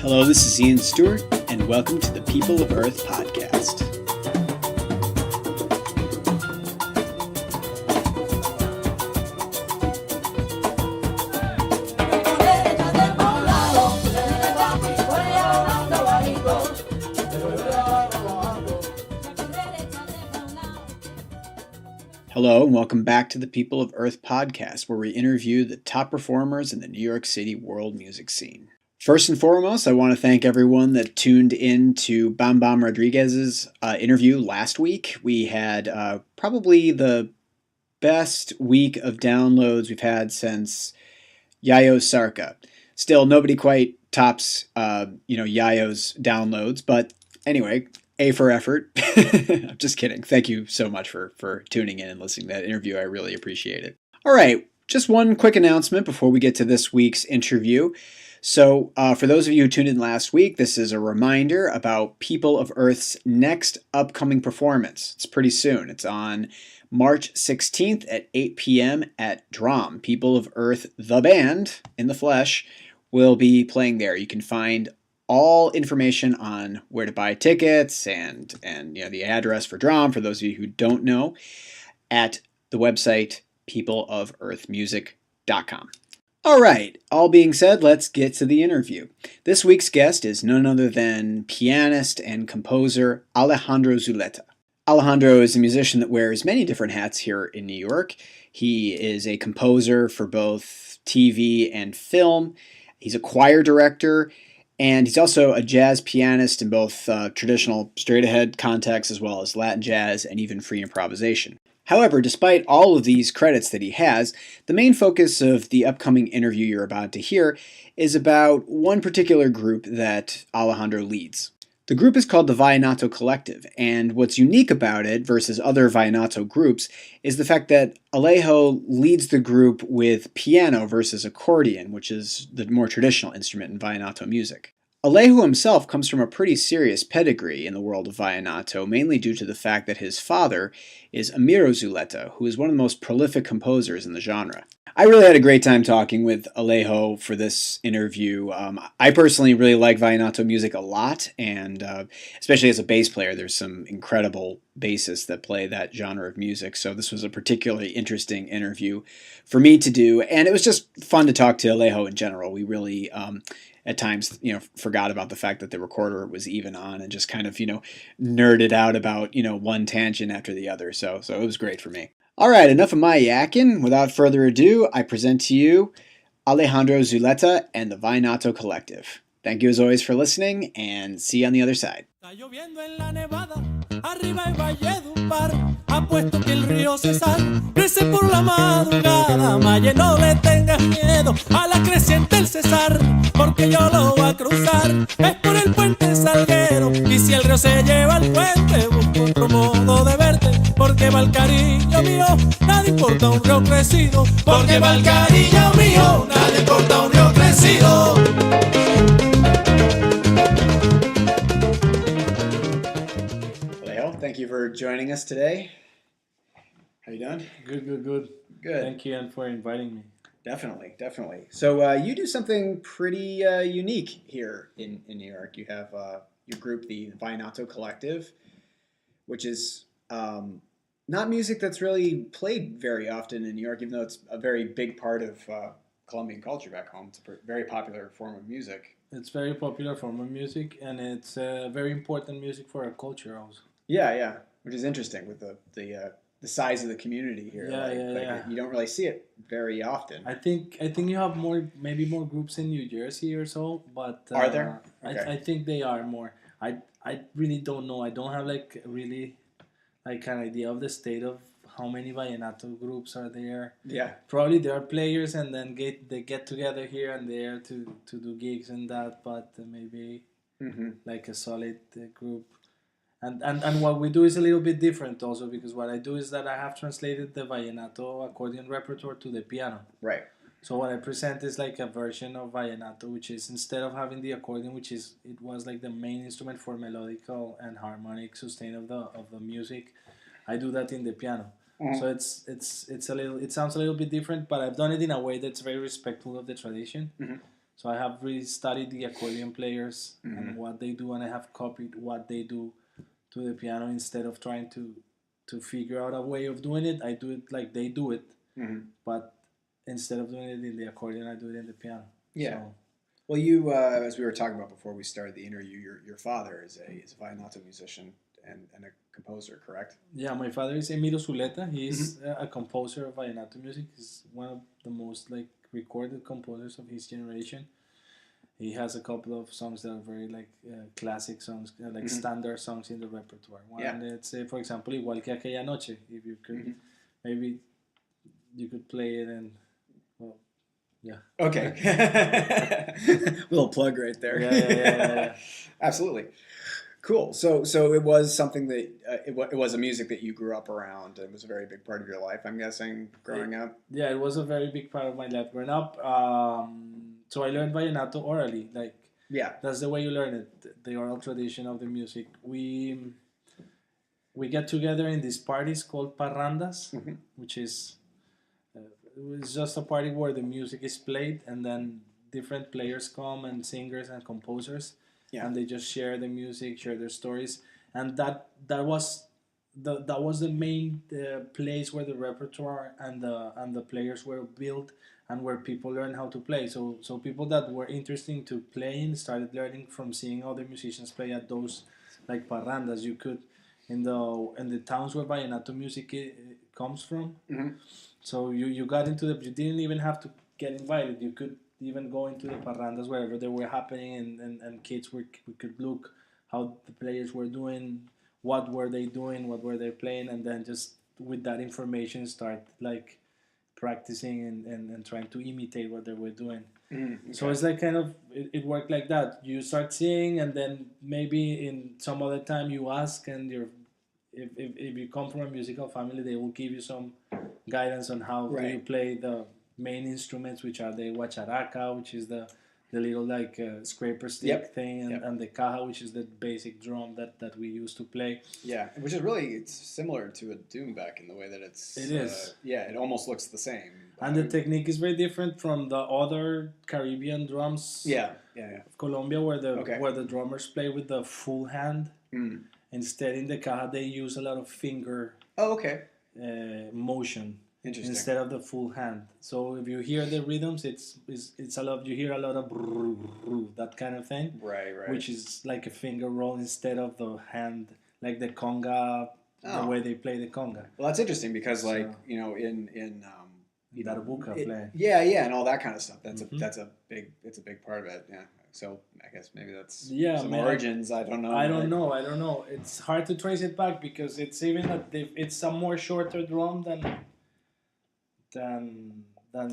Hello, this is Ian Stewart, and welcome to the People of Earth podcast. Hello, and welcome back to the People of Earth podcast, where we interview the top performers in the New York City world music scene. First and foremost, I want to thank everyone that tuned in to Bam Bam Rodriguez's interview last week. We had probably the best week of downloads we've had since Yayo Sarka. Still, nobody quite tops Yayo's downloads, but anyway, A for effort. I'm just kidding. Thank you so much for tuning in and listening to that interview. I really appreciate it. All right, just one quick announcement before we get to this week's interview. So for those of you who tuned in last week, this is a reminder about People of Earth's next upcoming performance. It's pretty soon. It's on March 16th at 8 p.m. at Drum. People of Earth, the band, in the flesh, will be playing there. You can find all information on where to buy tickets and the address for Drum, for those of you who don't know, at the website peopleofearthmusic.com. All right, all being said, let's get to the interview. This week's guest is none other than pianist and composer Alejandro Zuleta. Alejandro is a musician that wears many different hats here in New York. He is a composer for both TV and film. He's a choir director, and he's also a jazz pianist in both traditional straight-ahead contexts as well as Latin jazz and even free improvisation. However, despite all of these credits that he has, the main focus of the upcoming interview you're about to hear is about one particular group that Alejandro leads. The group is called the Vallenato Collective, and what's unique about it versus other Vallenato groups is the fact that Alejo leads the group with piano versus accordion, which is the more traditional instrument in Vallenato music. Alejo himself comes from a pretty serious pedigree in the world of Vallenato, mainly due to the fact that his father is Amiro Zuleta, who is one of the most prolific composers in the genre. I really had a great time talking with Alejo for this interview. I personally really like Vallenato music a lot, and especially as a bass player, there's some incredible bassists that play that genre of music, so this was a particularly interesting interview for me to do, and it was just fun to talk to Alejo in general. We really at times, forgot about the fact that the recorder was even on and just kind of, nerded out about, one tangent after the other. So it was great for me. All right, enough of my yakking. Without further ado, I present to you Alejandro Zuleta and the Vallenato Collective. Thank you as always for listening, and see you on the other side. Está lloviendo en la nevada, arriba el Valledupar, apuesto que el río Cesar crece por la madrugada. Maye, no le tengas miedo a la creciente el Cesar, porque yo lo voy a cruzar, es por el puente Salguero. Y si el río se lleva al puente, busco otro modo de verte, porque va el cariño mío, nada importa un río crecido, porque va el cariño mío, nada importa un río crecido. Thank you for joining us today. How you doing? Good. Good. Thank you, Ian, for inviting me. Definitely. So you do something pretty unique here in New York. You have your group, the Vallenato Collective, which is not music that's really played very often in New York, even though it's a very big part of Colombian culture back home. It's a very popular form of music. It's a very popular form of music, and it's very important music for our culture also. Yeah, which is interesting with the size of the community here. Yeah. You don't really see it very often. I think you have maybe more groups in New Jersey or so, but are there? Okay. I think they are more. I really don't know. I don't have really an idea of the state of how many vallenato groups are there. Yeah, probably there are players, and then they get together here and there to do gigs and that, but maybe like a solid group. And what we do is a little bit different also, because what I do is that I have translated the vallenato accordion repertoire to the piano. Right. So what I present is like a version of vallenato, which is, instead of having the accordion, it was like the main instrument for melodical and harmonic sustain of the music, I do that in the piano. Mm-hmm. So it sounds a little bit different, but I've done it in a way that's very respectful of the tradition. Mm-hmm. So I have really studied the accordion players and what they do, and I have copied what they do to the piano instead of trying to figure out a way of doing it. I do it like they do it, but instead of doing it in the accordion, I do it in the piano. Yeah. So, Well, you, as we were talking about before we started the interview, your father is a Vallenato musician and a composer, correct? yeah, my father is Emilio Zuleta. He's a composer of Vallenato music. He's one of the most like recorded composers of his generation. He has a couple of songs that are very like classic songs, like standard songs in the repertoire. One, let's say, for example, Igual que aquella noche. If you could, maybe you could play it and, well, yeah. Okay. Little plug right there. Yeah. Absolutely. Cool. So it was something that it was a music that you grew up around. It was a very big part of your life, I'm guessing, growing up. Yeah, it was a very big part of my life growing up. So I learned vallenato orally. Like, that's the way you learn it. The oral tradition of the music. We get together in these parties called parrandas, which is it's just a party where the music is played, and then different players come and singers and composers. And they just share the music, share their stories, and that was the main place where the repertoire and the players were built, and where people learned how to play. So people that were interested to playing started learning from seeing other musicians play at those like parrandas. You could in the towns where vallenato music comes from. So you got into you didn't even have to get invited. You could even go into the parrandas wherever they were happening, and kids we could look how the players were doing, what were they doing, what were they playing, and then just with that information start like practicing and trying to imitate what they were doing. Okay. So it's like kind of it worked like that. You start seeing, and then maybe in some other time you ask, and if you come from a musical family, they will give you some guidance on how do you play the main instruments, which are the guacharaca, which is the little like scraper stick thing, and the caja, which is the basic drum that we used to play. Yeah, which is really, it's similar to a doumbek in the way that it is. It almost looks the same. And the technique is very different from the other Caribbean drums. Of Colombia, where the drummers play with the full hand. Instead, in the caja, they use a lot of finger motion. Instead of the full hand. So if you hear the rhythms, it's a lot. You hear a lot of that kind of thing, right, which is like a finger roll instead of the hand, like the conga, the way they play the conga. Well, that's interesting because, like, in darbuka playing. And all that kind of stuff. That's a big part of it. Yeah. So I guess maybe that's some origins. I don't know. I don't know. It's hard to trace it back because it's even it's a more shorter drum than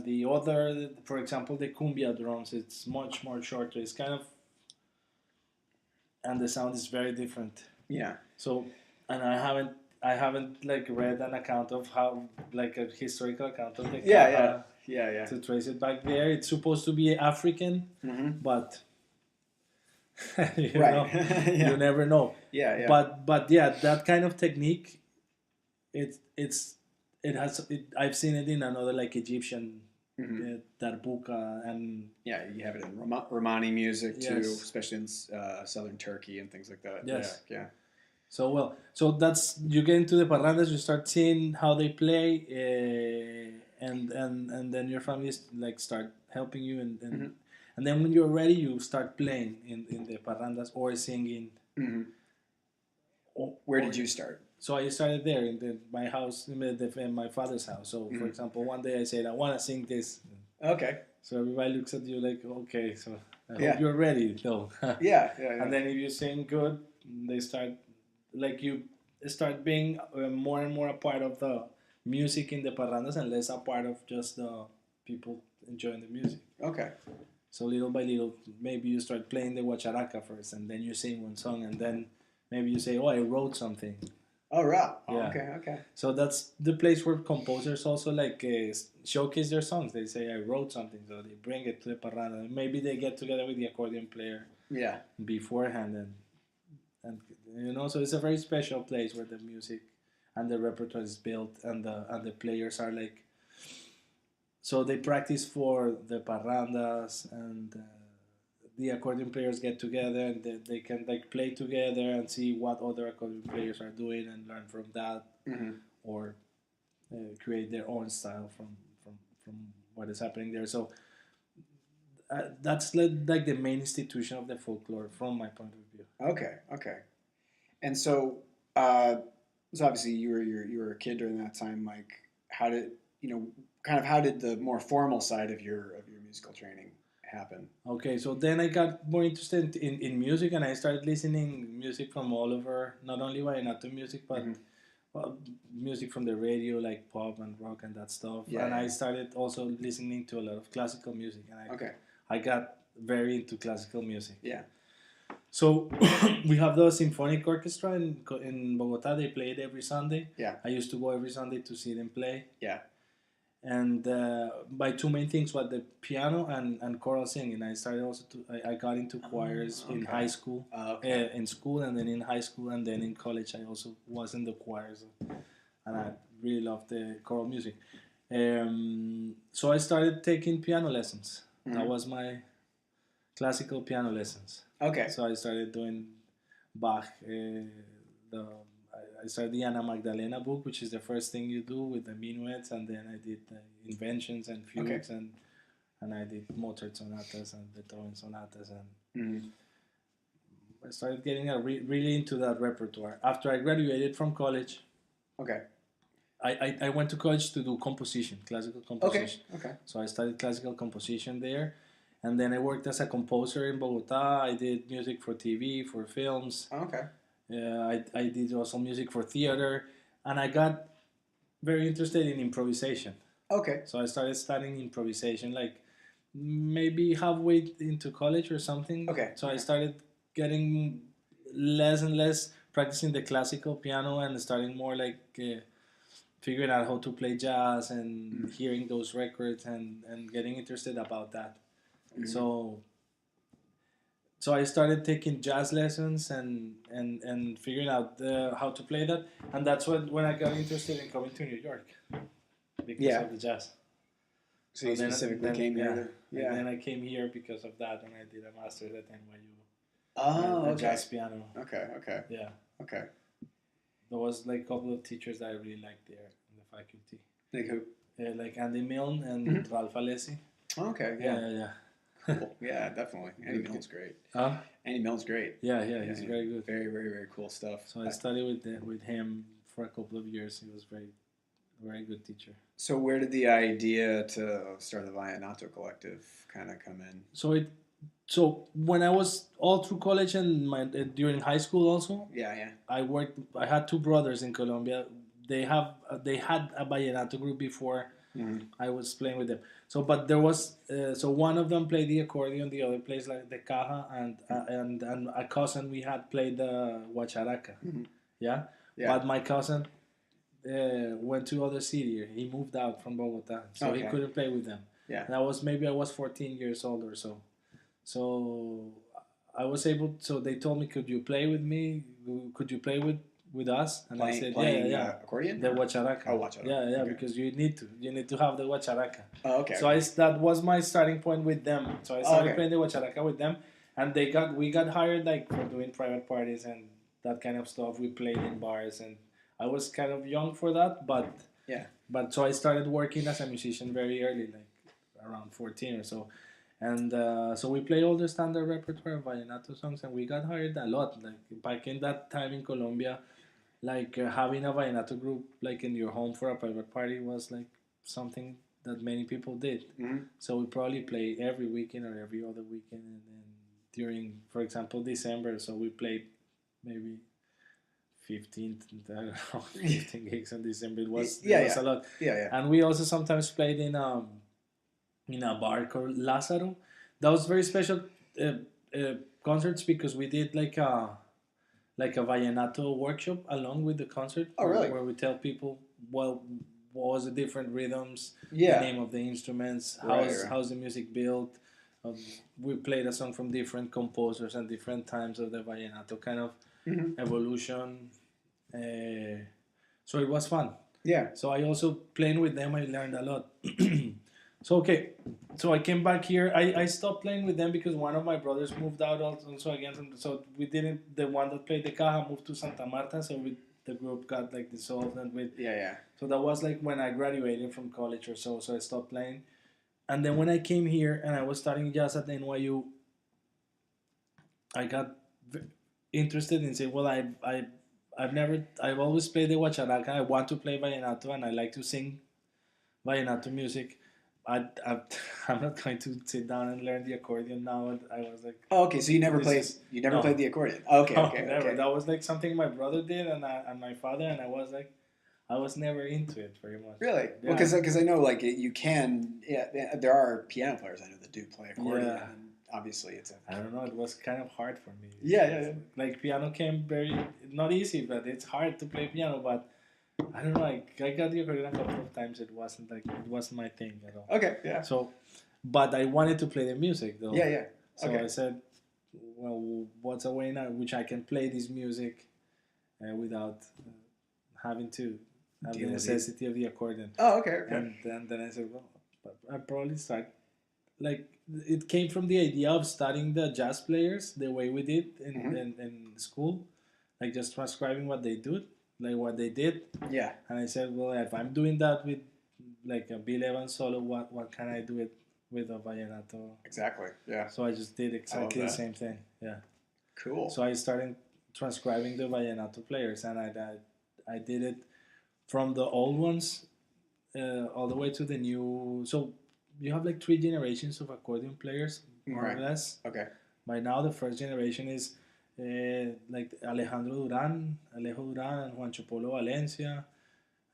the other. For example, the cumbia drums, it's much more shorter. It's kind of, and the sound is very different. Yeah. So, and I haven't like read an account of how, like a historical account of the yeah to trace it back there. It's supposed to be African, but you know, you never know. Yeah. But yeah, that kind of technique, I've seen it in another like Egyptian darbuka, and you have it in Romani music too, especially in southern Turkey and things like that. Yes. Yeah. So that's, you get into the parrandas, you start seeing how they play, and then your family like start helping you, and then when you're ready, you start playing in the parrandas or singing. Where did you start? So I started there in my house, in my father's house. So, for example, one day I said, I want to sing this. Okay. So everybody looks at you like, okay, so I hope you're ready, though. Yeah. And then if you sing good, they start, like, you start being more and more a part of the music in the parrandas and less a part of just the people enjoying the music. Okay. So little by little, maybe you start playing the guacharaca first, and then you sing one song, and then maybe you say, oh, I wrote something. Oh, right. Yeah. Okay. So that's the place where composers also like showcase their songs. They say, I wrote something, so they bring it to the parranda. Maybe they get together with the accordion player beforehand, and so it's a very special place where the music and the repertoire is built, and the players are like So they practice for the parrandas, and the accordion players get together, and they can like play together and see what other accordion players are doing and learn from that, or create their own style from what is happening there. So that's like the main institution of the folklore from my point of view. Okay, okay. And so, so obviously you were a kid during that time. Like, how did how did the more formal side of your musical training happen? Okay, so then I got more interested in music, and I started listening music from all over, not only Vallenato music, but well, music from the radio, like pop and rock and that stuff. Yeah, and yeah. I started also listening to a lot of classical music, and Okay. I got very into classical music. Yeah. So we have the symphonic orchestra in Bogota. They play it every Sunday. Yeah. I used to go every Sunday to see them play. Yeah. And by two main things, what the piano and choral singing. I started also I got into choirs in high school, in school, and then in high school, and then in college I also was in the choirs, and I really loved the choral music. So I started taking piano lessons. That was my classical piano lessons. Okay. So I started doing Bach. I started the Anna Magdalena book, which is the first thing you do with the minuets, and then I did the inventions and fugues, and I did Mozart sonatas and Beethoven sonatas, and I started getting really into that repertoire. After I graduated from college, I went to college to do composition, classical composition. Okay. So I studied classical composition there, and then I worked as a composer in Bogota. I did music for TV, for films. Okay. I did also music for theater, and I got very interested in improvisation. Okay. So I started studying improvisation, like maybe halfway into college or something. Okay. So I started getting less and less practicing the classical piano and starting more like figuring out how to play jazz and hearing those records and getting interested about that. So I started taking jazz lessons and figuring out how to play that, and that's when I got interested in coming to New York because of the jazz. So you specifically came here? Yeah. And then I came here because of that, and I did a master's at NYU. Oh, Jazz piano. Okay. Yeah. Okay. There was like a couple of teachers that I really liked there in the faculty. Like who? Like Andy Milne and Ralph Alessi. Okay. Yeah. Cool. Yeah, definitely. Andy Milne's great. Andy Milne's great. Yeah, he's very good. Very, very, very cool stuff. So I studied with him for a couple of years. He was very good teacher. So where did the idea to start the Vallenato Collective kind of come in? So when I was all through college and during high school also, I had two brothers in Colombia. They had a Vallenato group before. I was playing with them. So, but there was one of them played the accordion, the other plays like the caja, and a cousin we had played the guacharaca. Yeah. But my cousin went to other city. He moved out from Bogota, so he couldn't play with them. Yeah. And I was 14 years old or so. So I was able. So they told me, "Could you play with me? Could you play with us?" And I said, "Yeah. Accordion? The guacharaca." Oh, guacharaca. Yeah, okay. Because you need to have the guacharaca. Oh, okay. So that was my starting point with them. So I started playing the guacharaca with them, and we got hired like for doing private parties and that kind of stuff. We played in bars, and I was kind of young for that, but so I started working as a musician very early, like around 14 or so. And so we play all the standard repertoire of Vallenato songs, and we got hired a lot. Like back in that time in Colombia, like having a Vallenato group like in your home for a private party was like something that many people did. So we probably play every weekend or every other weekend, and then during, for example, December, so we played maybe 15 gigs in December. It was a lot. And we also sometimes played in a bar called Lázaro. That was very special concerts because we did like a Vallenato workshop along with the concert. Oh, really? Where we tell people what was the different rhythms, the name of the instruments, how's the music built. We played a song from different composers and different times of the Vallenato kind of evolution. So it was fun. Yeah. So I also playing with them. I learned a lot. So okay, so I came back here. I stopped playing with them because one of my brothers moved out also again. So we didn't. The one that played the caja moved to Santa Marta. So the group got like dissolved and with. Yeah. So that was like when I graduated from college or so. So I stopped playing, and then when I came here and I was studying jazz at NYU, I got interested in saying, well, I've always played the guacharaca. I want to play vallenato and I like to sing vallenato music. I I'm not going to sit down and learn the accordion now. And I was like, Oh, okay. So you never no. played the accordion. Okay, no, okay, never. okay. That was like something my brother did and my father, and I was like, I was never into it very much. Really? Yeah. Well, because I know like you can. Yeah, there are piano players I know that do play accordion. Yeah. And obviously, it's a. I don't know. It was kind of hard for me. Yeah. Like piano came very not easy, but it's hard to play piano. But I don't know. Like I got the accordion a couple of times. It wasn't my thing at all. Okay. Yeah. So, but I wanted to play the music though. Yeah. So Okay. I said, well, what's a way now which I can play this music without having to have the necessity of the accordion. Oh, okay. And then I said, well, but I probably start like it came from the idea of studying the jazz players the way we did in school, like just transcribing what they do, like what they did. Yeah. And I said, well, if I'm doing that with like a Bill Evans solo, what can I do it with a vallenato? Exactly. Yeah. So I just did exactly the same thing. Yeah. Cool. So I started transcribing the vallenato players, and I did it from the old ones all the way to the new. So you have like 3 generations of accordion players, more or less. Okay. By now, the first generation is like Alejandro Duran, Alejo Duran, and Juancho Polo Valencia.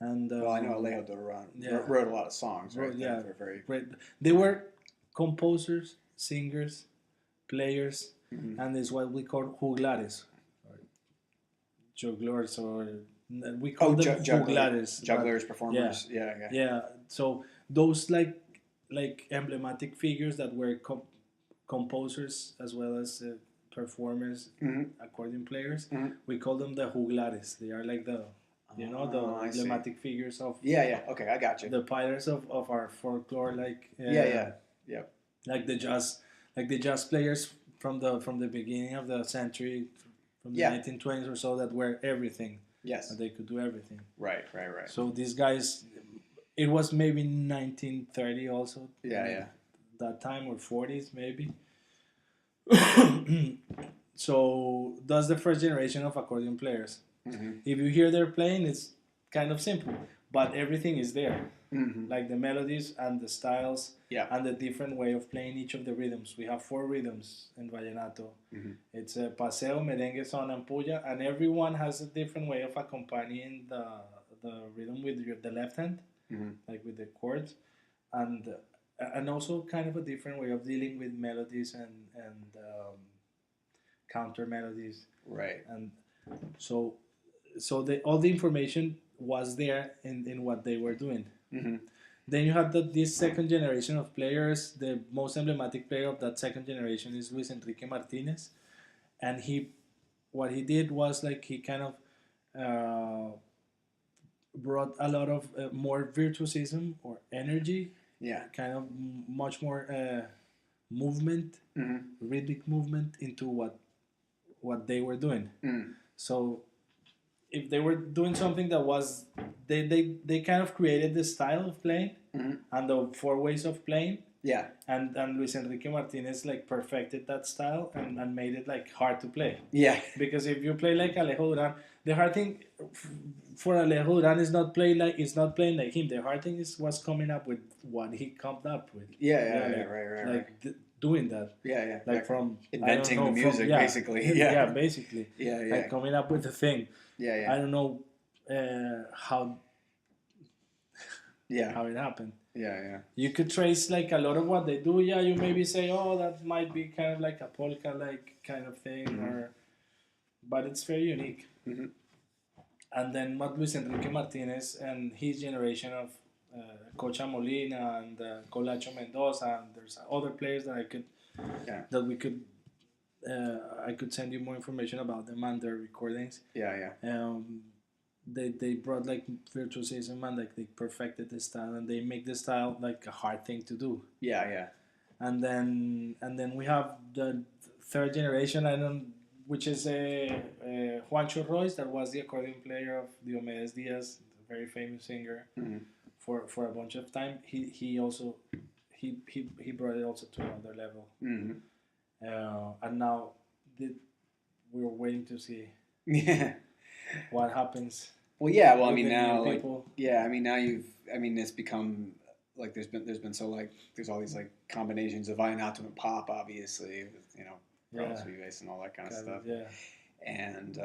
And well, I know Alejo Duran wrote a lot of songs, right? Yeah, they're very great. They were composers, singers, players, and it's what we call juglares, or jugglers, or we call them juglares. Jugglers, performers. Yeah. So those like emblematic figures that were composers as well as performers, accordion players. We call them the juglares. They are like the emblematic figures of Okay, I got you. the pillars of our folklore, like like the jazz players from the beginning of the century, from the 1920s or so, that were everything. Yes, they could do everything. Right. So these guys, it was maybe 1930 also. That time, or 40s maybe. So that's the first generation of accordion players. If you hear their playing, it's kind of simple, but everything is there, like the melodies and the styles, and the different way of playing each of the rhythms. We have 4 rhythms in vallenato. It's a paseo, merengue, son, and puya, and everyone has a different way of accompanying the rhythm with the left hand, like with the chords, and also kind of a different way of dealing with melodies and counter melodies. Right. And so all the information was there in what they were doing. Then you have this second generation of players. The most emblematic player of that second generation is Luis Enrique Martinez, and what he did was like he kind of brought a lot of more virtuosism or energy, kind of much more movement, rhythmic movement into what they were doing. So if they were doing something that was they kind of created the style of playing and the 4 ways of playing, and Luis Enrique Martinez like perfected that style and made it like hard to play, because if you play like Alejo Duran, the hard thing for Alejo Duran is not playing like him. The hard thing was coming up with what he came up with. Right. Doing that, like from inventing the music, basically. Basically, like coming up with the thing. I don't know how it happened. You could trace like a lot of what they do. You maybe say, oh, that might be kind of like a polka like kind of thing, but it's very unique. And then what Luis Enrique Martinez and his generation of Cocha Molina and Colacho Mendoza, and there's other players that I could send you more information about them and their recordings. they brought like virtuosism and like they perfected the style and they make the style like a hard thing to do. Yeah. And then we have the third generation. Which is Juancho Royce, that was the accordion player of Diomedes Diaz, a very famous singer, for a bunch of time. He also he brought it also to another level. And now we're waiting to see what happens. Well, yeah. Well, I with mean the new now, like, people. yeah. I mean now it's become like there's been so like there's all these like combinations of Vallenato and pop, obviously, with, you know, Carlos Vives and all that kind of stuff. Yeah. And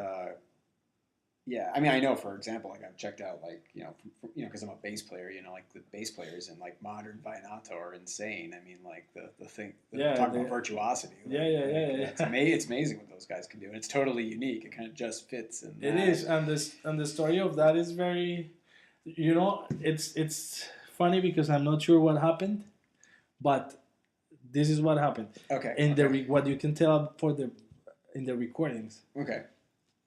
yeah, I mean, I know, for example, like I've checked out, like, you know, because I'm a bass player, you know, like the bass players in like modern Vallenato are insane. I mean, like the thing, talking about virtuosity. Like, Yeah. It's amazing what those guys can do, and it's totally unique. It kind of just fits. In It is, and the story of that is very, you know, it's funny because I'm not sure what happened, but this is what happened. Okay. In what you can tell in the recordings. Okay.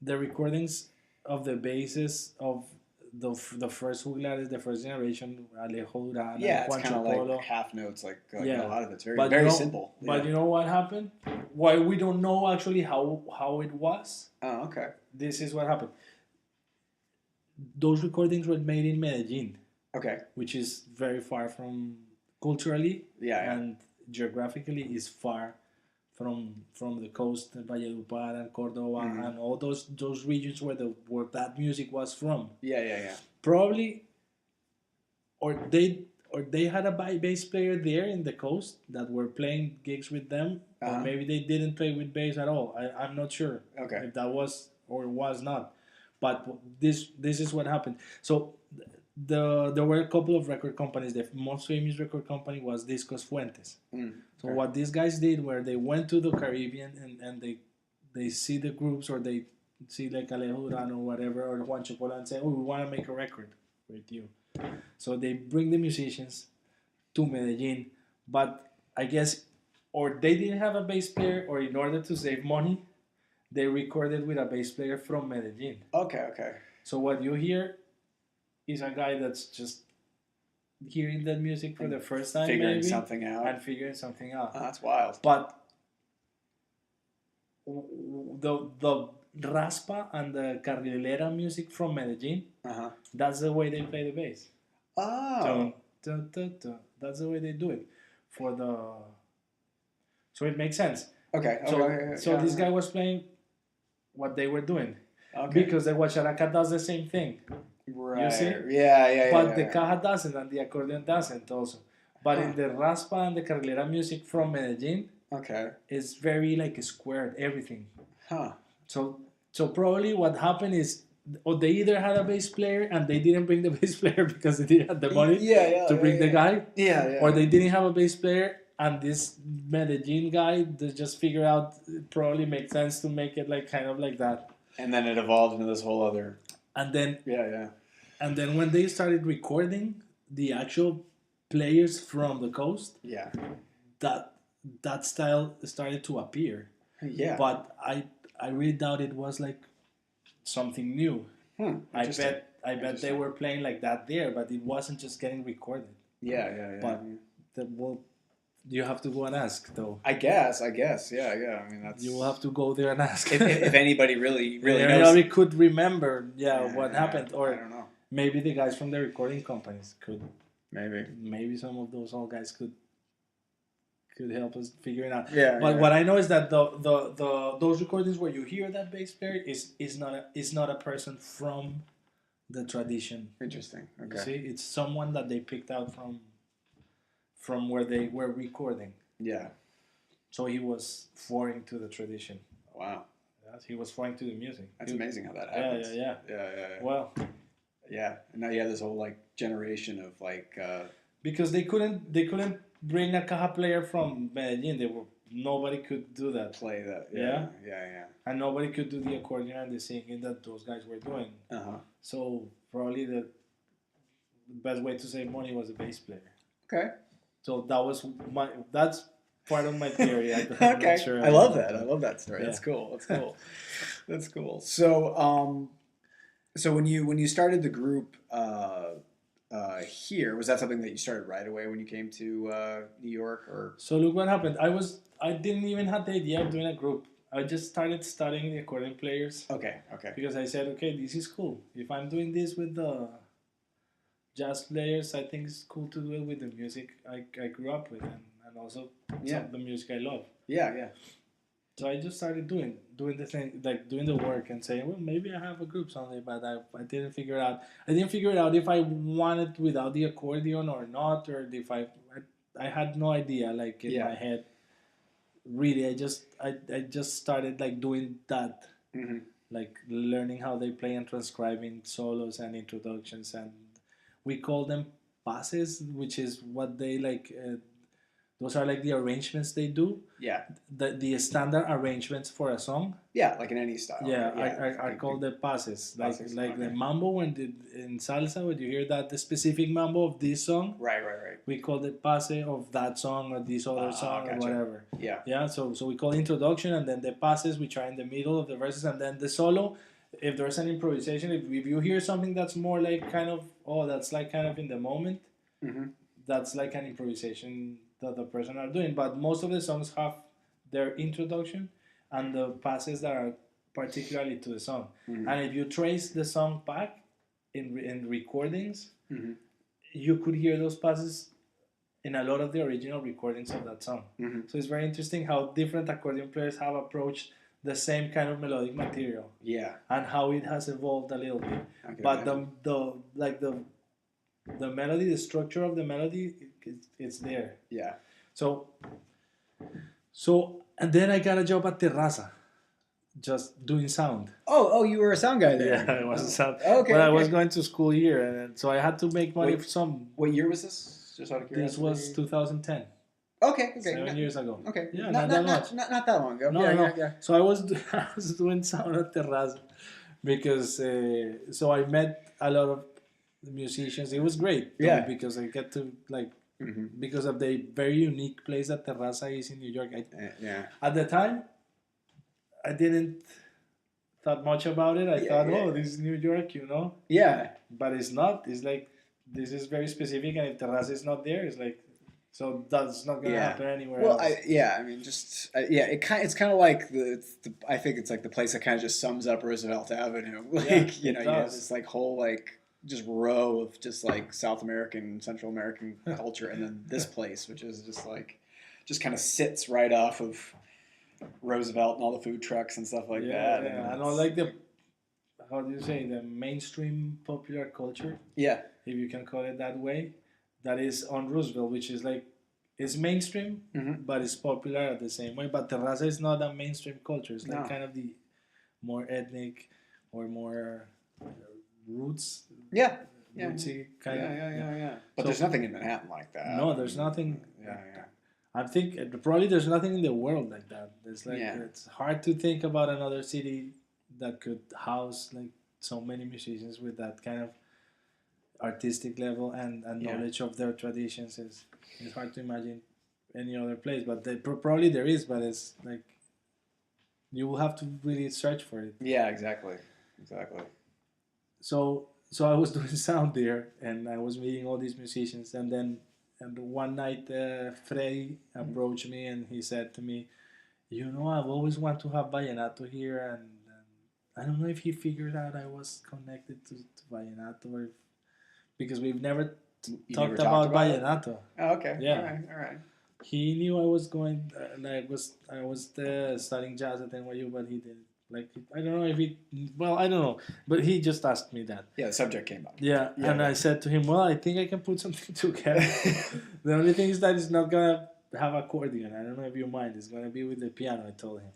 The recordings of the basses of the first juglares, the first generation, Alejo, Duran, Yeah, and it's kind of Juancho like half notes, like Yeah. a lot of it's very But very you know, simple. But you know what happened? Why we don't know actually how it was? Oh, okay. This is what happened. Those recordings were made in Medellin. Okay. Which is very far from culturally and geographically is far from the coast, Valledupar and Cordoba and all those regions where that music was from. Yeah. Probably, or they had a bass player there in the coast that were playing gigs with them, or maybe they didn't play with bass at all. I'm not sure if that was or was not, but this is what happened. So there were a couple of record companies. The most famous record company was Discos Fuentes. So what these guys did were they went to the Caribbean and they see the groups, or they see like Alejo Duran or whatever, or Juancho Pola, and say, oh, we want to make a record with you. So they bring the musicians to Medellin, but I guess or they didn't have a bass player, or in order to save money, they recorded with a bass player from Medellin. Okay. So what you hear is a guy that's just hearing that music for the first time, figuring something out. Oh, that's wild. But the raspa and the carrilera music from Medellin, that's the way they play the bass. Oh. That's the way they do it. So it makes sense. Okay. So this guy was playing what they were doing. Okay. Because the guacharaca does the same thing. Right. You see? Yeah. But the caja doesn't, and the accordion doesn't also. But in the raspa and the carrilera music from Medellin, it's very like squared, everything. So probably what happened is, or they either had a bass player and they didn't bring the bass player because they didn't have the money to bring the guy. Or they didn't have a bass player and this Medellin guy just figured out it probably makes sense to make it like kind of like that. And then it evolved into this whole other. And then And then when they started recording the actual players from the coast, that style started to appear. But I really doubt it was like something new. I bet they were playing like that there, but it wasn't just getting recorded. But you have to go and ask, though. I guess. Yeah. I mean, that's. You will have to go there and ask. if anybody really knows. Anybody could remember, what happened, or I don't know. Maybe the guys from the recording companies could. Maybe some of those old guys could help us figure it out. But what I know is that those recordings where you hear that bass player is not a person from the tradition. Interesting. Okay. You see, it's someone that they picked out from where they were recording. Yeah. So he was foreign to the tradition. Wow. Yes, he was foreign to the music. That's amazing how that happens. Yeah. Well. Yeah, and now you have this whole like generation of like. Because they couldn't bring a caja player from Medellin. Nobody could do that. Play that. Yeah. And nobody could do the accordion and the singing that those guys were doing. So probably the best way to save money was a bass player. Okay. So that's part of my theory. I'm not sure. I love that. I love that story. Yeah. That's cool. That's cool. So So when you started the group here, was that something that you started right away when you came to New York, or? So look what happened. I didn't even have the idea of doing a group. I just started studying the accordion players Okay, okay. because I said, okay, this is cool. If I'm doing this with the jazz players, I think it's cool to do it with the music I grew up with, and also some of the music I love. Yeah, yeah. So I just started doing the thing, like doing the work, and saying, well, maybe I have a group someday, but I didn't figure it out. I didn't figure it out if I wanted without the accordion or not, or if I had no idea, like in my head. Really, I just started like doing that, like learning how they play and transcribing solos and introductions, and we call them passes, which is what they like. Those are like the arrangements they do. Yeah. The standard arrangements for a song. Yeah, like in any style. Yeah, are called the passes. Like the mambo in salsa, when you hear that the specific mambo of this song. Right. We call the passe of that song or this other song or whatever. Yeah. So we call introduction, and then the passes, which are in the middle of the verses, and then the solo. If there's an improvisation, if you hear something that's more like kind of that's like kind of in the moment, that's like an improvisation that the person are doing. But most of the songs have their introduction and the passes that are particularly to the song. And if you trace the song back in recordings, you could hear those passes in a lot of the original recordings of that song. So it's very interesting how different accordion players have approached the same kind of melodic material. Yeah. And how it has evolved a little bit. But the melody, the structure of the melody, it's there. Yeah. So and then I got a job at Terraza, just doing sound. Oh, you were a sound guy there. Yeah, I was a sound. Okay. But I was going to school here, and so I had to make money for some. What year was this? Just out of curiosity. This was 2010. Okay. 7 years ago. Okay. Yeah, not that much. Not that long ago. No. Yeah. So I was doing sound at Terraza because so I met a lot of musicians. It was great. Yeah. Because I get to like. Because of the very unique place that Terraza is in New York. At the time, I didn't thought much about it. I thought, this is New York, Yeah. But it's not. It's like, this is very specific, and if Terraza is not there, it's like, so that's not going to happen anywhere else. I mean, it's kind of like I think it's like the place that kind of just sums up Roosevelt Avenue. Like, you have this like whole like just row of just like South American, Central American culture, and then this place, which is just kind of sits right off of Roosevelt and all the food trucks and stuff like that. Yeah, and all like how do you say, the mainstream popular culture? Yeah. If you can call it that way, that is on Roosevelt, which is like, it's mainstream, but it's popular at the same way. But Terraza is not a mainstream culture. It's like kind of the more ethnic or more roots. Yeah. Rootsy kind of. Yeah. But there's nothing in Manhattan like that. No, there's nothing. Yeah. I think probably there's nothing in the world like that. There's like it's hard to think about another city that could house like so many musicians with that kind of artistic level and knowledge of their traditions. It's hard to imagine any other place, but probably there is, but it's like you will have to really search for it. Yeah, exactly. So I was doing sound there, and I was meeting all these musicians, and one night Freddy approached me, and he said to me, I've always wanted to have Vallenato here, and I don't know if he figured out I was connected to Vallenato, or because we've never talked about Vallenato. Oh, okay. Yeah. All right. He knew I was going, I was studying jazz at NYU, but he didn't. Like, I don't know if I don't know, but he just asked me that. Yeah, the subject came up. Yeah, and I said to him, well, I think I can put something together. The only thing is that it's not going to have accordion. I don't know if you mind. It's going to be with the piano, I told him.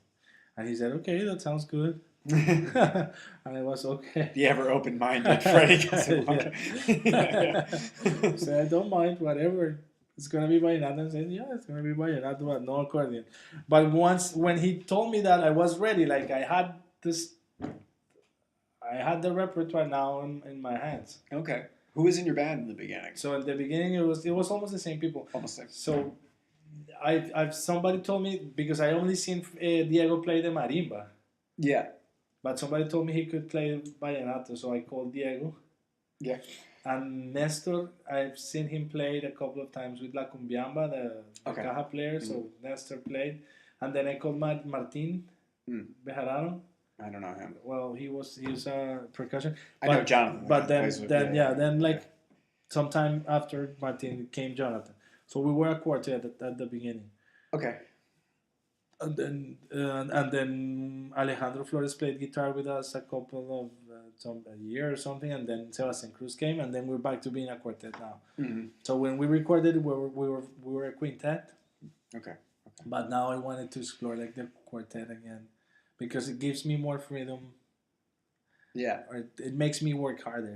And he said, okay, that sounds good. And I was okay. The ever open-minded Freddie. So I don't mind, whatever. It's going to be Vallenato. I said, yeah, it's going to be Vallenato, but no accordion. But when he told me that, I was ready. Like, I had the repertoire now in my hands. Okay. Who was in your band in the beginning? So in the beginning, it was almost the same people. Almost same. So somebody told me, because I only seen Diego play the marimba. Yeah. But somebody told me he could play Vallenato, so I called Diego. Yeah. And Nestor, I've seen him play a couple of times with La Cumbiamba, the Okay. caja player. So Nestor played, and then I called Martin Bejarano. I don't know him. Well, he was percussion. I know Jonathan. But then sometime after Martin came Jonathan. So we were a quartet at the beginning. Okay. And then Alejandro Flores played guitar with us a couple of a year or something, and then Sebastian Cruz came, and then we're back to being a quartet now. Mm-hmm. So when we recorded, we were a quintet. Okay. But now I wanted to explore like the quartet again, because it gives me more freedom. Yeah. Or it makes me work harder.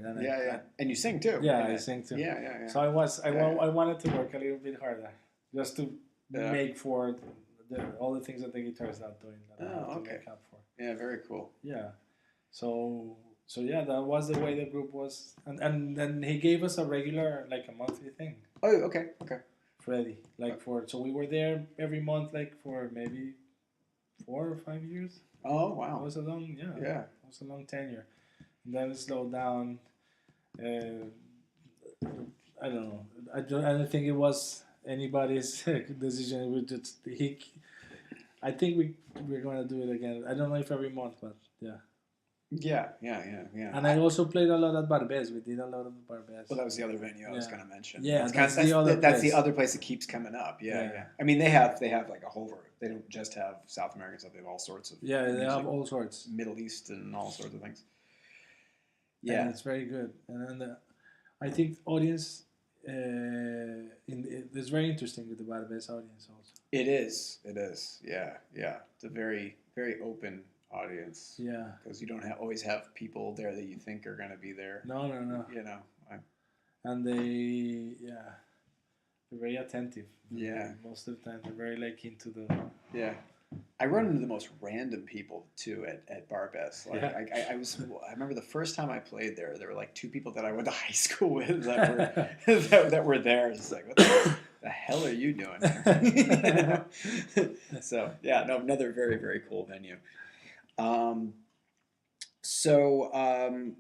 And you sing too. Yeah, I sing too. Yeah. So I wanted to work a little bit harder, just to make for all the things that the guitar is not doing. That I have to make up for. Yeah, very cool. Yeah. So yeah, that was the way the group was, and then he gave us a regular, like a monthly thing. Oh, okay. Freddie, so we were there every month, like for maybe 4 or 5 years. Oh wow. It was a long, It was a long tenure. And then it slowed down. I don't know. I don't think it was anybody's decision. We just I think we're going to do it again. I don't know if every month, but yeah. Yeah. And I also played a lot at Barbès. We did a lot of Barbès. Well, that was the other venue I was going to mention. Yeah, that's the other place that keeps coming up. Yeah. I mean, they have like a whole. They don't just have South American stuff. They have all sorts of. Yeah, they have all sorts. Middle East and all sorts of things. Yeah, and it's very good. And I think audience. It's very interesting with the Barbès audience also. It is. Yeah. It's a very, very open audience. Yeah. Because you don't always have people there that you think are going to be there. No. You know. And they're very attentive. Yeah. Most of the time, they're very into the. Yeah. I run into the most random people too at Barbès. I remember the first time I played there were like 2 people that I went to high school with that were there. It's like, what the hell are you doing here? So yeah, no, another very, very cool venue. So and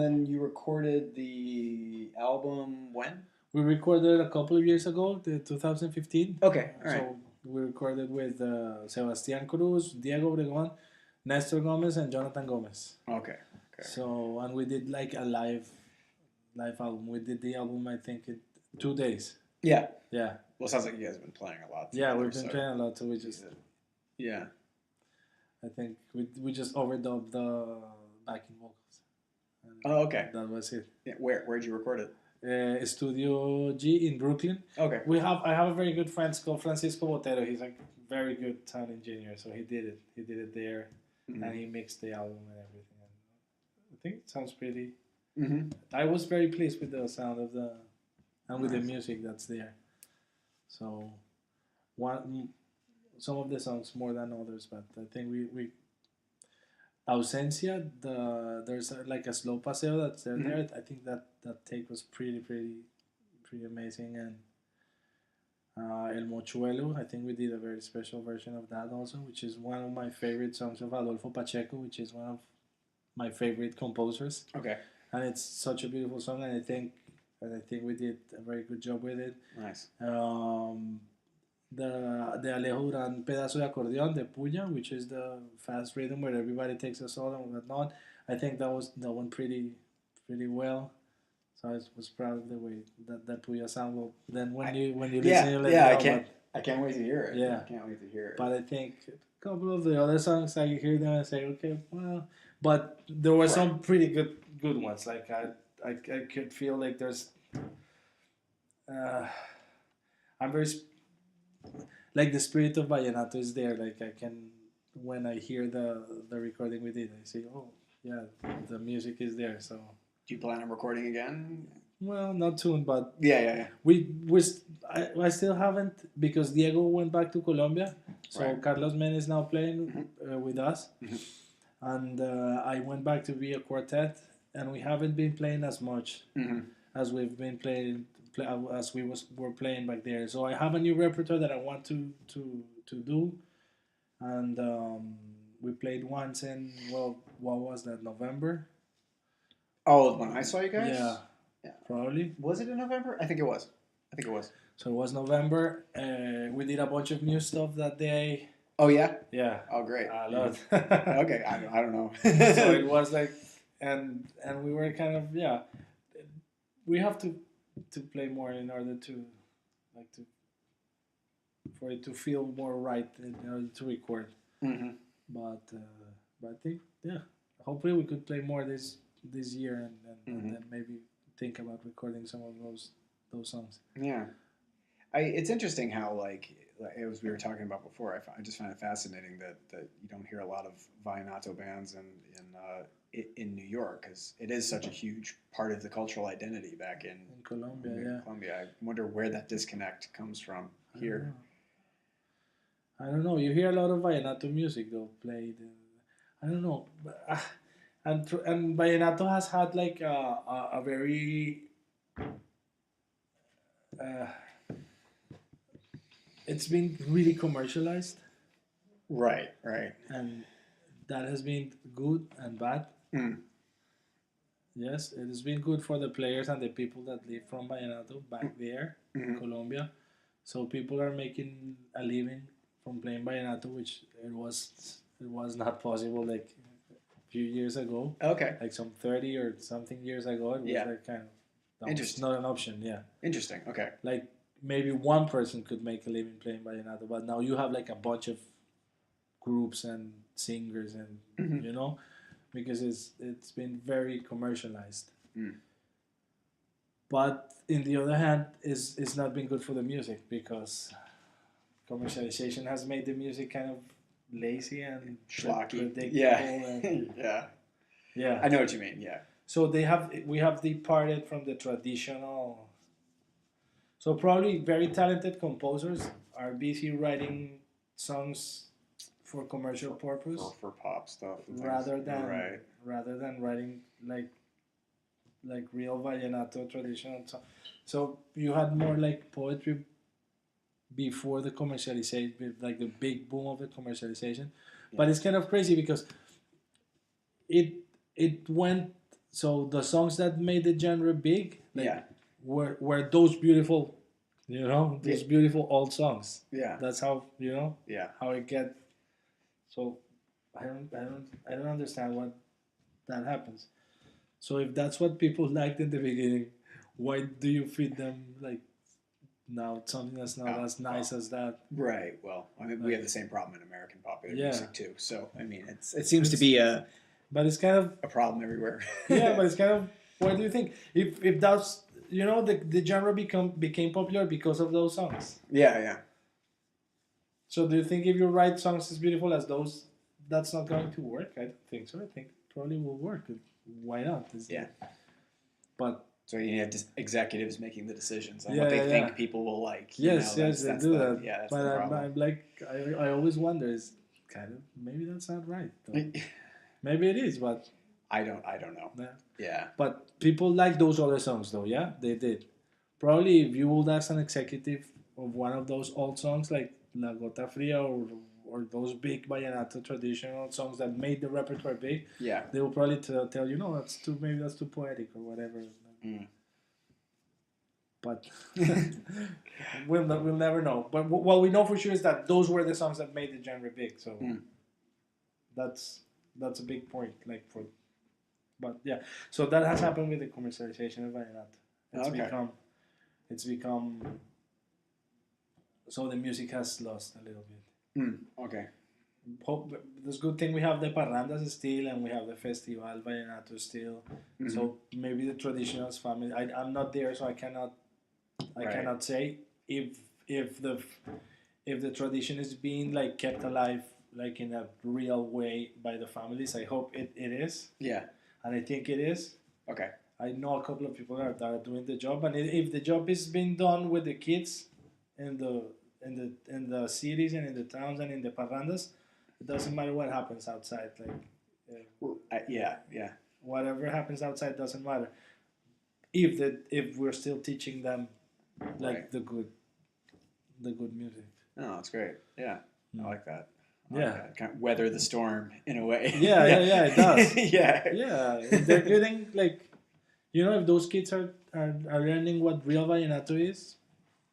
then you recorded the album when? We recorded a couple of years ago, the 2015. Okay, all right. So we recorded with Sebastian Cruz, Diego Obregón, Nestor Gomez, and Jonathan Gomez. Okay. So, and we did like a live album. We did the album, I think, in 2 days. Yeah. Yeah. Well, it sounds like you guys have been playing a lot. Yeah, we've been playing a lot, so we just... Yeah. I think we just overdubbed the backing vocals. Oh, okay. That was it. Yeah, where'd you record it? Studio G in Brooklyn. Okay. I have a very good friend called Francisco Botero. He's a very good sound engineer, so he did it there, and he mixed the album and everything. And I think it sounds pretty. Mm-hmm. I was very pleased with the sound of with the music that's there. So, some of the songs more than others, but I think we Ausencia, there's like a slow paseo that's there. I think that take was pretty amazing. And El Mochuelo, I think we did a very special version of that also, which is one of my favorite songs of Adolfo Pacheco, which is one of my favorite composers. Okay. And it's such a beautiful song, and I think we did a very good job with it. Nice. The Alejo Duran Pedazo de Accordion, the Puya, which is the fast rhythm where everybody takes a solo and whatnot. I think that one pretty well. So I was proud of the way that Puya sound. Well, then when you listen, you let it go. I can't wait to hear it. Yeah, I can't wait to hear it. But I think a couple of the other songs, I hear them and say, okay, well, but there were some pretty good ones. Like I could feel like there's. I'm very. Like the spirit of Vallenato is there. Like I can, when I hear the recording we did, I say, oh yeah, the music is there. So do you plan on recording again? Well, not soon, but yeah. I still haven't, because Diego went back to Colombia, so right. Carlos Men is now playing with us, and I went back to be a quartet, and we haven't been playing as much as we've been playing. As we were playing back there, so I have a new repertoire that I want to do, and we played once in, well, what was that, November? Oh, when I saw you guys? Yeah, probably. Was it in November? I think it was. So it was November. We did a bunch of new stuff that day. Oh, yeah? Yeah. Oh, great. A lot. Okay, I don't know. So it was like, and we were kind of, we have to play more in order to, like, for it to feel more right in order to record. Mm-hmm. But I think, hopefully we could play more this year and then maybe think about recording some of those songs. Yeah. It's interesting how, like as we were talking about before, I just find it fascinating that you don't hear a lot of Vallenato bands in New York, because it is such a huge part of the cultural identity back in Colombia. Colombia. I wonder where that disconnect comes from here. I don't know. You hear a lot of Vallenato music though played. I don't know, and Vallenato has had like a very. It's been really commercialized. Right. And that has been good and bad. Mm. Yes, it has been good for the players and the people that live from Vallenato back there in Colombia. So people are making a living from playing Vallenato, which it was not possible like a few years ago. Okay. Like some 30 or something years ago, it was like kind of interesting. Not an option. Yeah. Interesting. Okay. Like maybe one person could make a living playing Vallenato, but now you have like a bunch of groups and singers and you know, because it's been very commercialized. But in the other hand, it's not been good for the music, because commercialization has made the music kind of lazy and schlocky. Predictable. Yeah. I know what you mean. Yeah. So we have departed from the traditional. So probably very talented composers are busy writing songs for commercial purpose, for pop stuff, rather than writing like real Vallenato traditional songs. So you had more like poetry before the commercialization, like the big boom of the commercialization. But it's kind of crazy because it went. So the songs that made the genre big, were those beautiful, those beautiful old songs. Yeah. That's how how it get. So I don't understand what that happens. So if that's what people liked in the beginning, why do you feed them like now something that's not as nice as that? Right. Well, I mean, we have the same problem in American popular music too. So I mean, it seems to be but it's kind of a problem everywhere. Yeah, but it's kind of, what do you think? If that's, the genre became popular because of those songs. Yeah. So do you think if you write songs as beautiful as those, that's not going to work? I don't think so. I think it probably will work. Why not? But so you have executives making the decisions on what they think people will like. Yes, they do that. Yeah, that's but the problem. I'm like, I always wonder, is kind of, maybe that's not right though. Maybe it is, but I don't know. Yeah. But people like those other songs though, yeah? They did. Probably if you would ask an executive of one of those old songs like La Gota Fria or those big Vallenato traditional songs that made the repertoire big, they will probably tell you, no, maybe that's too poetic or whatever. But we'll never know. But what we know for sure is that those were the songs that made the genre big. So that's a big point. But yeah, so that has happened with the commercialization of Vallenato. It's become. So the music has lost a little bit. Okay. This good thing we have the parrandas still, and we have the festival Vallenato still. So maybe the traditionals family. I'm not there, so I cannot say if the tradition is being like kept alive like in a real way by the families. I hope it is. Yeah. And I think it is. Okay. I know a couple of people that are doing the job, and if the job is being done with the kids in the cities and in the towns and in the parrandas, it doesn't matter what happens outside. Yeah. Whatever happens outside doesn't matter. If we're still teaching them the good music. Oh, that's great. Yeah, I like that. kind of weather the storm in a way. Yeah, it does. Yeah. Yeah, they're getting like, if those kids are learning what real vallenato is,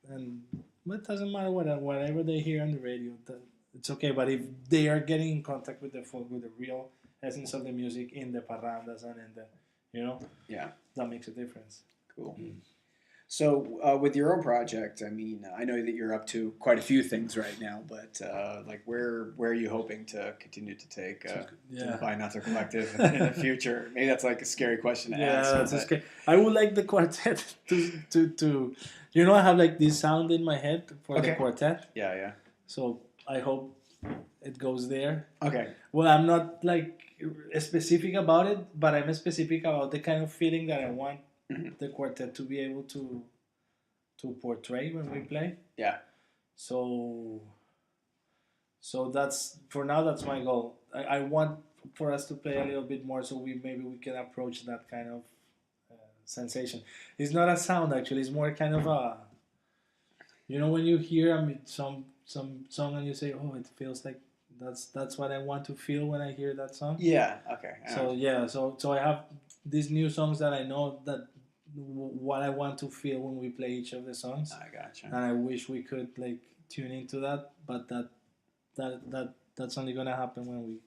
and it doesn't matter whatever they hear on the radio, it's okay. But if they are getting in contact with the real essence of the music in the parrandas and in the, that makes a difference. Cool. So with your own project, I mean, I know that you're up to quite a few things right now, but like where are you hoping to continue to take the Vallenato Collective in the future? Maybe that's like a scary question to ask. That's scary. I would like the quartet to I have like this sound in my head for the quartet. Yeah. So I hope it goes there. Okay. Well, I'm not like specific about it, but I'm specific about the kind of feeling that I want the quartet to be able to portray when we play. Yeah. So that's for now. That's my goal. I want for us to play a little bit more, so maybe we can approach that kind of sensation. It's not a sound actually. It's more kind of a, when you hear some song and you say, oh, it feels like that's what I want to feel when I hear that song. Yeah. Okay. So I have these new songs that I know that what I want to feel when we play each of the songs. I gotcha. And I wish we could like tune into that, but that's only gonna happen when we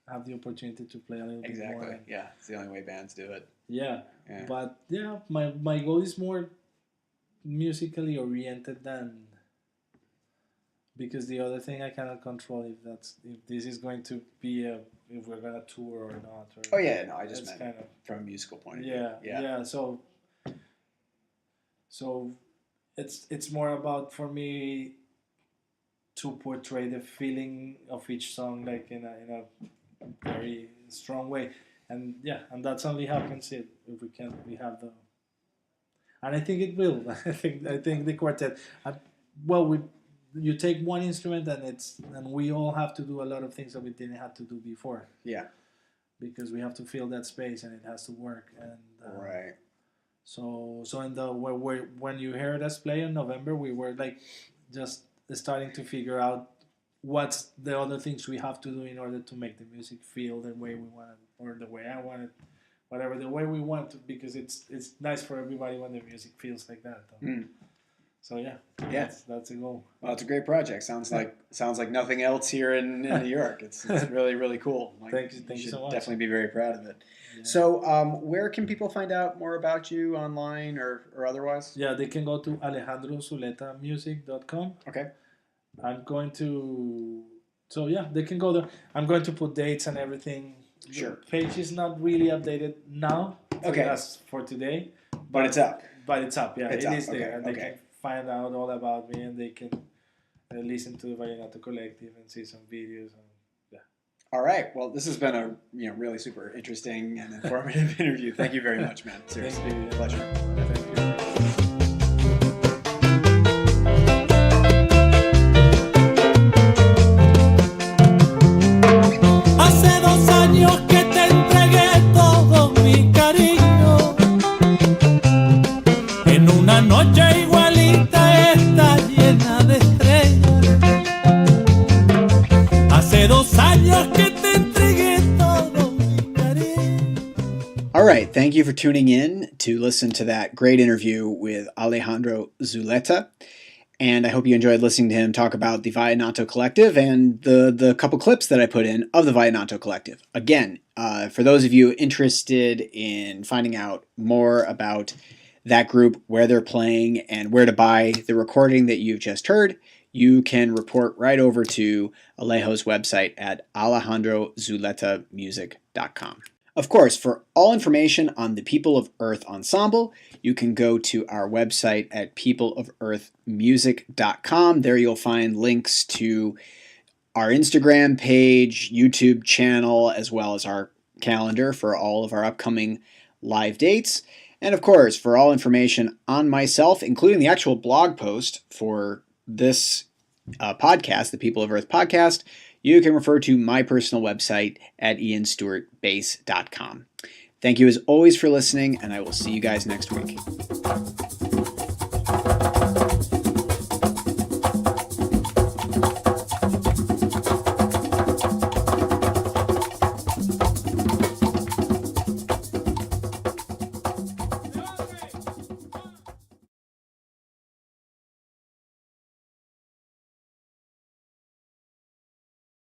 have the opportunity to play a little bit more. Exactly. Yeah, it's the only way bands do it. Yeah. But my goal is more musically oriented than, because the other thing I cannot control if this is going to be if we're gonna tour or not. Oh yeah, no, I just meant kind of from a musical point of view. Yeah. So it's more about for me to portray the feeling of each song like in a very strong way, and that's only happens if we have the, and I think it will. I think the quartet. You take one instrument and we all have to do a lot of things that we didn't have to do before. Yeah. Because we have to fill that space and it has to work. And right. So in the when you heard us play in November, we were like just starting to figure out what's the other things we have to do in order to make the music feel the way we want it, or the way I want it, whatever the way we want to, because it's nice for everybody when the music feels like that. So that's a goal. Well, it's a great project. Sounds like nothing else here in New York. It's really, really cool. Thank you so much. Definitely be very proud of it. Yeah. So where can people find out more about you online or otherwise? Yeah, they can go to alejandrozuletamusic.com. Okay. They can go there. I'm going to put dates and everything. Sure. The page is not really updated now. As for today. But it's up. But it's up, yeah. It is there. Okay. And they can find out all about me, and they can listen to the Vallenato Collective and see some videos. All right. Well, this has been a really super interesting and informative interview. Thank you very much, man. Seriously, thank you. Pleasure. Thank you. Hace 2 años que te entregué todo mi cariño. En una noche igualita está llena de estrellas. Hace 2 años que te entregué todo mi cariño. All right. Thank you for tuning in to listen to that great interview with Alejandro Zuleta. And I hope you enjoyed listening to him talk about the Vallenato Collective and the couple clips that I put in of the Vallenato Collective. Again, for those of you interested in finding out more about that group, where they're playing, and where to buy the recording that you've just heard, you can report right over to Alejo's website at alejandrozuletamusic.com. Of course, for all information on the People of Earth Ensemble, you can go to our website at peopleofearthmusic.com. There you'll find links to our Instagram page, YouTube channel, as well as our calendar for all of our upcoming live dates. And of course, for all information on myself, including the actual blog post for this podcast, the People of Earth podcast, you can refer to my personal website at ianstewartbass.com. Thank you as always for listening, and I will see you guys next week.